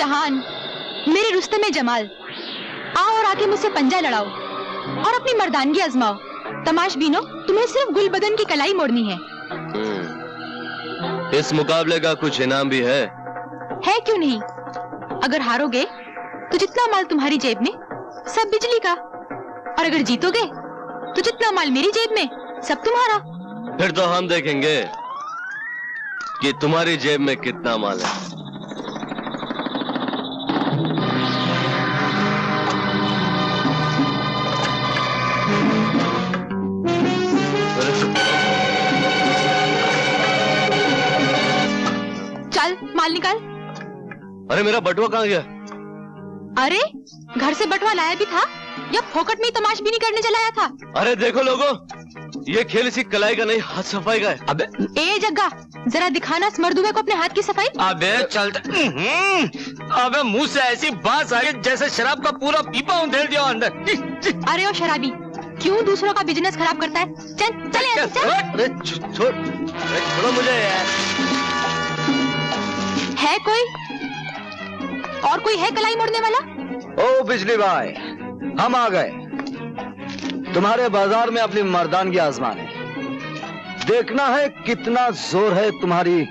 जहान, मेरे रुस्तमे जमाल, आओ और आके मुझसे पंजा लड़ाओ और अपनी मर्दानगी आजमाओ। तमाशबीनो, तुम्हें सिर्फ गुल बदन की कलाई मोड़नी है। इस मुकाबले का कुछ इनाम भी है क्यों नहीं? अगर हारोगे तो जितना माल तुम्हारी जेब में सब बिजली का, और अगर जीतोगे तो जितना माल मेरी जेब में सब तुम्हारा। फिर तो हम देखेंगे कि तुम्हारी जेब में कितना माल है। चल माल निकाल। अरे मेरा बटुआ कहाँ गया? अरे घर से बटुआ लाया भी था या फोकट में तमाशबीनी करने चलाया था? अरे देखो लोगों, ये खेल इसी कलाई का नहीं, हाथ सफाई का है। अबे ए जग्गा, जरा दिखाना इस मर्दुए को अपने हाथ की सफाई। अबे चल। अबे मुंह से ऐसी बात आ रही जैसे शराब का पूरा पीपा उधेड़ दिया अंदर। अरे ओ शराबी, क्यों दूसरों का बिजनेस खराब करता है? चल चल यहाँ से, चल। अरे छोड़ो मुझे यार। है कोई और कोई है कलाई मोड़ने वाला? ओ बिजली भाई, हम आ गए तुम्हारे बाजार में अपनी मर्दानगी आजमाने। देखना है कितना जोर है तुम्हारी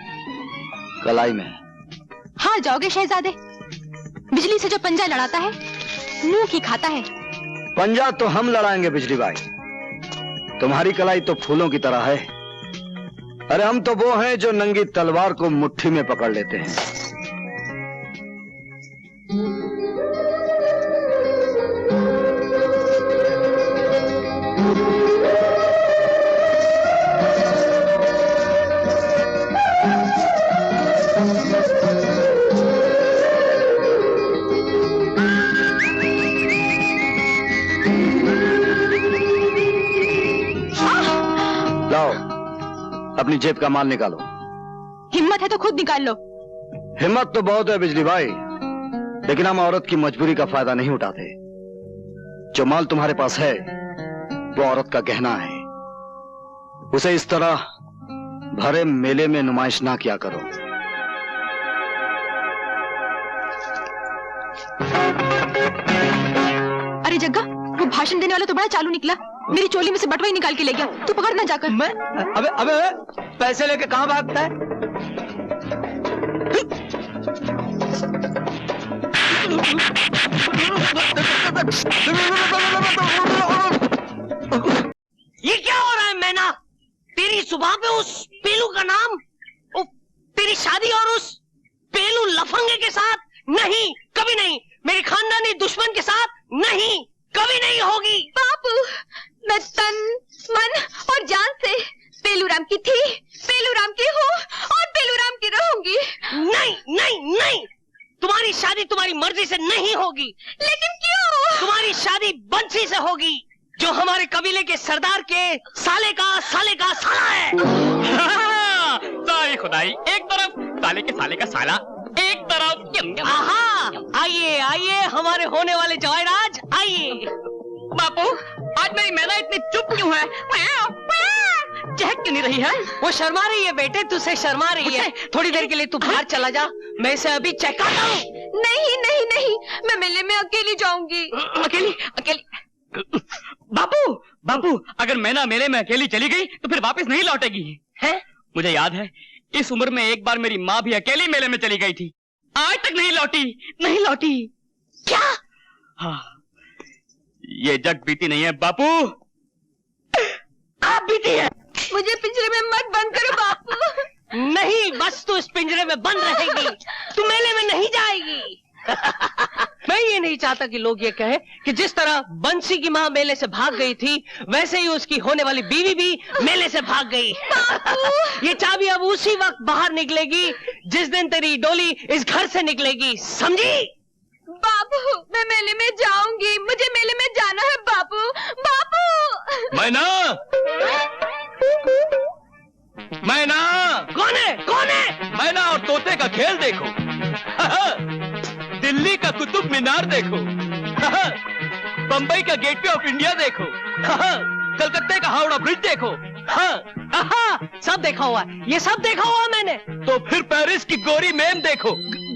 कलाई में। हार जाओगे शहजादे। बिजली से जो पंजा लड़ाता है मुंह की खाता है। पंजा तो हम लड़ाएंगे बिजली भाई, तुम्हारी कलाई तो फूलों की तरह है। अरे हम तो वो हैं जो नंगी तलवार को मुट्ठी में पकड़ लेते हैं। अपनी जेब का माल निकालो। हिम्मत है तो खुद निकाल लो। हिम्मत तो बहुत है बिजली भाई, लेकिन हम औरत की मजबूरी का फायदा नहीं उठाते। जो माल तुम्हारे पास है वो औरत का गहना है, उसे इस तरह भरे मेले में नुमाइश ना किया करो। अरे जग्गा, वो भाषण देने वाला तो बड़ा चालू निकला। मेरी चोली में से बटुआ ही निकाल के ले गया। तू पकड़ ना जाकर। मैं अबे अबे पैसे लेके कहां भागता है? ये क्या हो रहा है मैना? तेरी सुबह पे उस पेलू का नाम, तेरी शादी और उस पेलू लफंगे के साथ? नहीं, कभी नहीं। मेरी खानदानी दुश्मन के साथ? नहीं, कभी नहीं होगी। बापू, मैं तन मन और जान से पेलूराम की थी, पेलूराम की हूँ और पेलूराम की रहूंगी। नहीं नहीं नहीं, तुम्हारी शादी तुम्हारी मर्जी से नहीं होगी। लेकिन क्यों? तुम्हारी शादी बंसी से होगी, जो हमारे कबीले के सरदार के साले का साला है। सारी खुदाई एक तरफ, साले के साले का साला एक तरफ। आहा, आइए आइए हमारे होने वाले जवाईराज, आइए। बापू, आज मेरी मैना इतनी चुप क्यों है? चहक क्यों नहीं रही है? वो शर्मा रही है बेटे, तुझसे शर्मा रही है। थोड़ी देर के लिए तू बाहर चला जा, मैं इसे अभी चहकाता हूँ। नहीं नहीं नहीं, मैं मेले में अकेली जाऊंगी। अकेली अकेली? बापू बापू, अगर मैना मेले में अकेली चली गई तो फिर वापस नहीं लौटेगी। है? मुझे याद है, इस उम्र में एक बार मेरी माँ भी अकेली मेले में चली गई थी, आज तक नहीं लौटी। क्या? हाँ, ये जग बीती नहीं है बापू, आप बीती है। मुझे पिंजरे में मत बंद करो बापू। नहीं, बस तू इस पिंजरे में बंद रहेगी, तू मेले में नहीं जाएगी। मैं ये नहीं चाहता कि लोग ये कहें कि जिस तरह बंसी की माँ मेले से भाग गई थी, वैसे ही उसकी होने वाली बीवी भी मेले से भाग गई। ये चाबी अब उसी वक्त बाहर निकलेगी जिस दिन तेरी डोली इस घर से निकलेगी, समझी? बापू, मैं मेले में जाऊंगी, मुझे मेले में जाना है बापू। बापू, मैना, कौन है? मैना और तोते का खेल देखो। दिल्ली का कुतुब मीनार देखो। बंबई का गेटवे ऑफ इंडिया देखो। कलकत्ते का हावड़ा ब्रिज देखो। सब देखा हुआ है, ये सब देखा हुआ मैंने। तो फिर पेरिस की गोरी मैम देखो।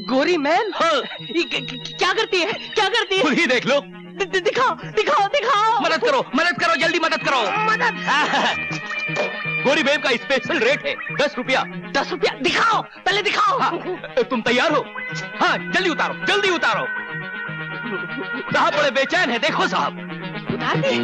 गोरी मैम क्या करती है, क्या करती है? खुद ही देख लो। दिखाओ दिखाओ दिखाओ। मदद करो जल्दी मदद करो। मदद। गोरी बेब का स्पेशल रेट है 10 रुपया। 10 रुपया? दिखाओ, पहले दिखाओ। हाँ, तुम तैयार हो? हाँ जल्दी उतारो, जल्दी उतारो। साहब बड़े बेचैन है, देखो साहब। उतार दे।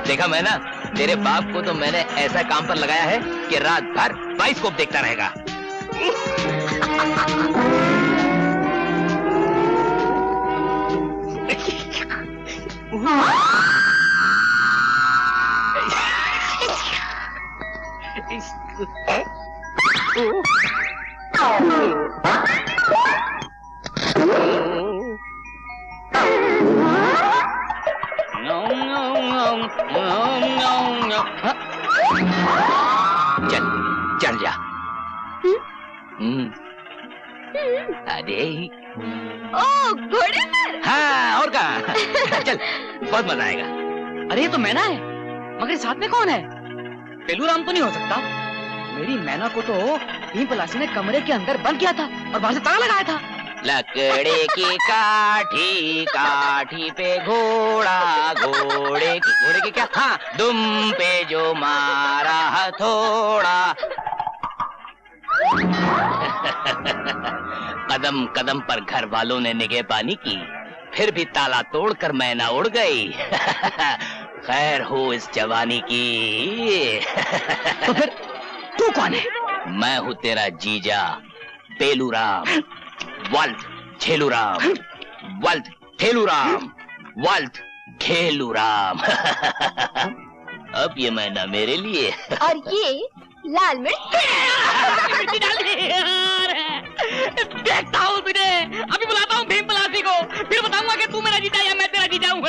देखा मैं ना, तेरे बाप को तो मैंने ऐसा काम पर लगाया है कि रात भर बाइस्कोप देखता रहेगा। चल चढ़ जा। अरे ओ घोड़े पर। हाँ और कहा। चल बहुत मजा आएगा। अरे ये तो मैना है, मगर साथ में कौन है? पेलूराम तो नहीं हो सकता। मेरी मैना को तो भीम पलासी ने कमरे के अंदर बंद किया था और बाहर से ताला लगाया था। लकड़े की काठी, काठी पे घोड़ा, घोड़े की क्या? हाँ, दुम पे जो मारा हथौड़ा। कदम कदम पर घर वालों ने निगाह पानी की, फिर भी ताला तोड़कर मैना उड़ गई। खैर हो इस जवानी की। तो फिर तू कौन है? मैं हूँ तेरा जीजा बेलूराम, वल्द खेलूराम, वल्द ठेलूराम, वल्द खेलूराम। अब ये मैना मेरे लिए। और ये लाल मिर्च। देखता हूँ तुझे, अभी बुलाता हूँ भीम पलासी को, फिर बताऊंगा कि तू मेरा जीजा या मैं तेरा जीजा हूँ।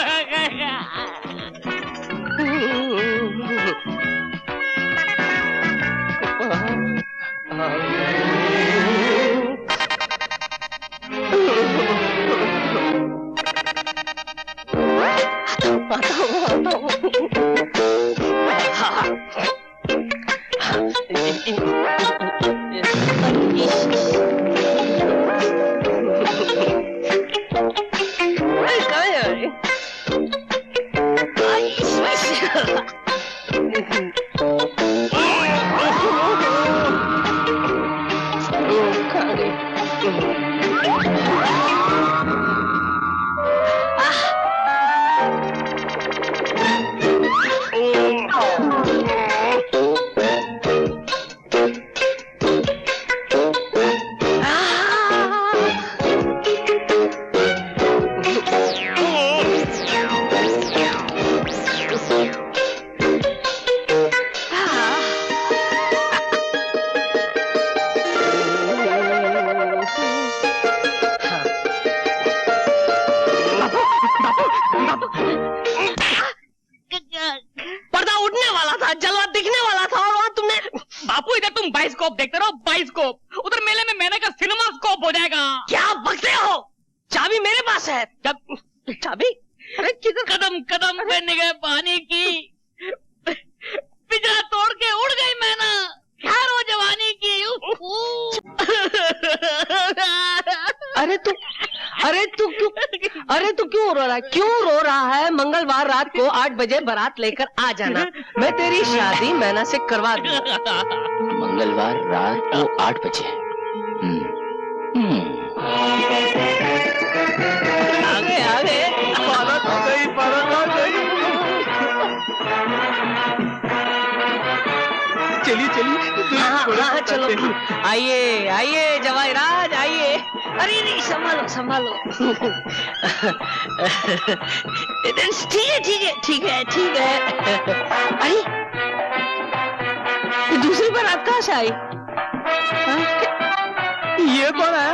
पर्दा उड़ने वाला था, जलवा दिखने वाला था, और वहाँ तुमने। बापू इधर तुम बाइस्कोप देखते रहो, बाइस्कोप। उधर मेले में मैंने का सिनेमा स्कोप हो जाएगा। क्या बकते हो? चाबी मेरे पास है। चाबी? अरे किधर? कदम कदम पे निगाह पानी की, पिंजरा तोड़ के उड़ गई मैना। खैर हो जवानी की। अरे तू क्यों रो रहा है? क्यों रो रहा है? मंगलवार रात को 8 बजे बारात लेकर आ जाना, मैं तेरी शादी मैना से करवा दूंगा। मंगलवार रात को 8 बजे। आगे चलिए हाँ, चलो आइए आइए जवाहराज आइए। अरे नहीं, संभालो। ठीक है। अरे दूसरी बारात कहाँ से आई? ये कौन है?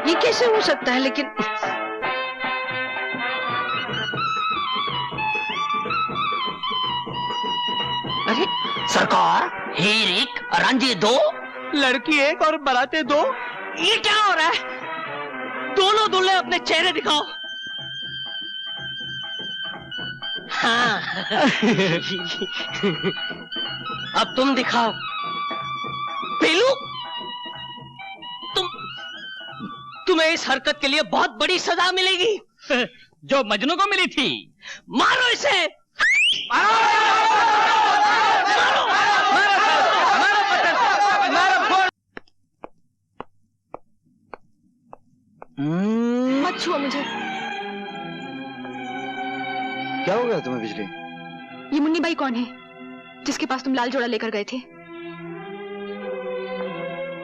ये कैसे हो सकता है? लेकिन सरकार, हीर एक, रांझे दो, लड़की एक और बराते दो। ये क्या हो रहा है? दोनों दूल्हे अपने चेहरे दिखाओ। हाँ। अब तुम दिखाओ। पीलू, तुम्हें इस हरकत के लिए बहुत बड़ी सजा मिलेगी, जो मजनू को मिली थी। मारो इसे। मत छुओ मुझे। क्या हो गया तुम्हें बिजली? ये मुन्नी बाई कौन है जिसके पास तुम लाल जोड़ा लेकर गए थे?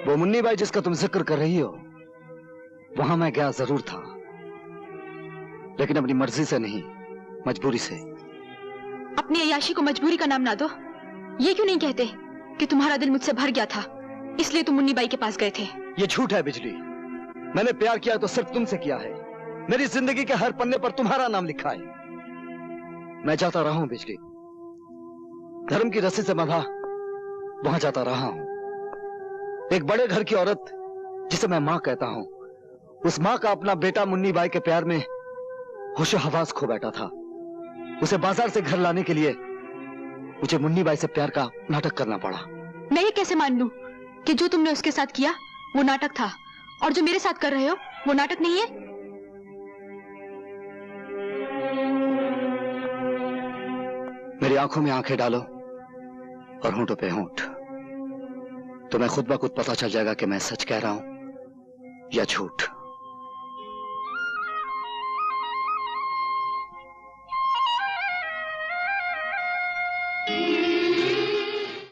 वो मुन्नी बाई जिसका तुम जिक्र कर रही हो, वहां मैं गया जरूर था, लेकिन अपनी मर्जी से नहीं, मजबूरी से। अपनी अय्याशी को मजबूरी का नाम ना दो। ये क्यों नहीं कहते कि तुम्हारा दिल मुझसे भर गया था, इसलिए तुम मुन्नी बाई के पास गए थे? ये झूठ है बिजली। मैंने प्यार किया तो सिर्फ तुमसे किया है। मेरी जिंदगी के हर पन्ने पर तुम्हारा नाम लिखा है। मैं जाता रहा हूं बिजली, धर्म की रस्सी से बंधा वहां जाता रहा हूं। एक बड़े घर की औरत जिसे मैं मां कहता हूं, उस मां का अपना बेटा मुन्नी बाई के प्यार में होशो हवास खो बैठा था। उसे बाजार से घर लाने के लिए मुझे मुन्नी बाई से प्यार का नाटक करना पड़ा। मैं ये कैसे मान लूं कि जो तुमने उसके साथ किया वो नाटक था, और जो मेरे साथ कर रहे हो वो नाटक नहीं है? मेरी आंखों में आंखें डालो और होंठों पे होंठ, तो मैं खुद ब खुद पता चल जाएगा कि मैं सच कह रहा हूं या झूठ।